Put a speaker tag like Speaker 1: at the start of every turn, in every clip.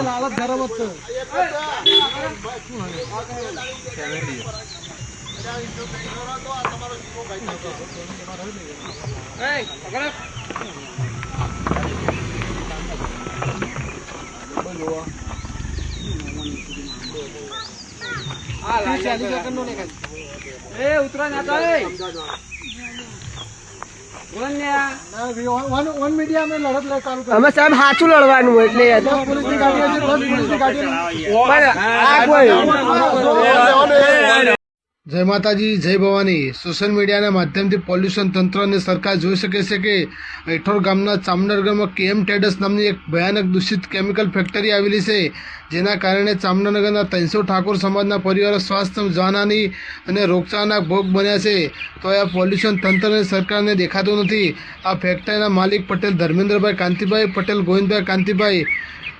Speaker 1: લાલચ ગરમ જ
Speaker 2: ઉતરા ના
Speaker 3: અમે સાહેબ સાચું લડવાનું એટલે
Speaker 1: જય માતાજી, જય ભવાની। સોશિયલ મીડિયાના માધ્યમથી પોલ્યુશન તંત્ર અને સરકાર જોઈ શકે છે કે ઐઠોર ગામના ચામનગરમાં કેએમ ટ્રેડર્સ નામની એક ભયાનક દૂષિત કેમિકલ ફેક્ટરી આવેલી છે, જેના કારણે ચામનગરના 300 ઠાકોર સમાજના પરિવારો સ્વાસ્થ્ય જાનહાની અને રોગચાળાના ભોગ બન્યા છે। તો આ પોલ્યુશન તંત્ર અને સરકારને દેખાતું નથી। આ ફેક્ટરીના માલિક પટેલ ધર્મેન્દ્રભાઈ કાંતિભાઈ પટેલ, ગોવિંદભાઈ કાંતિભાઈ,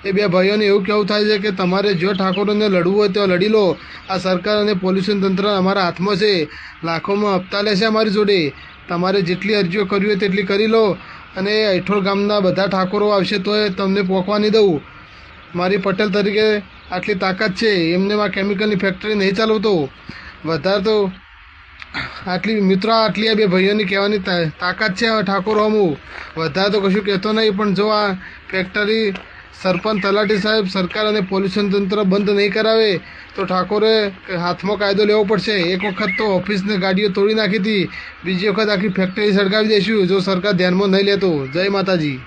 Speaker 1: એ બે ભાઈઓને એવું કહેવું થાય છે કે તમારે જો ઠાકોરોને લડવું હોય તો લડી લો। આ સરકાર અને પોલ્યુશન તંત્ર અમારા હાથમાં છે। લાખોમાં હપ્તા લે છે અમારી જોડે। તમારે જેટલી અરજીઓ કરવી હોય તેટલી કરી લો અને ઐઠોર ગામના બધા ઠાકોરો આવશે તો તમને પોખવા નહીં દઉં। મારી પટેલ તરીકે આટલી તાકાત છે, એમને આ કેમિકલની ફેક્ટરી નહીં ચાલવતો। વધારે તો આટલી મિત્રો આટલી આ બે ભાઈઓની કહેવાની તાકાત છે ઠાકોરો અમુક, વધારે તો કશું કહેતો નહીં। પણ જો આ ફેક્ટરી સરપંચ, તલાટી સાહેબ, સરકાર અને પોલ્યુશન તંત્ર બંધ નહીં કરાવે તો ઠાકોરે હાથમાં કાયદો લેવો પડશે। એક વખત તો ઓફિસની ગાડીઓ તોડી નાખી હતી, બીજી વખત આખી ફેક્ટરી સળગાવી દઈશું જો સરકાર ધ્યાનમાં નહીં લેતો। જય માતાજી।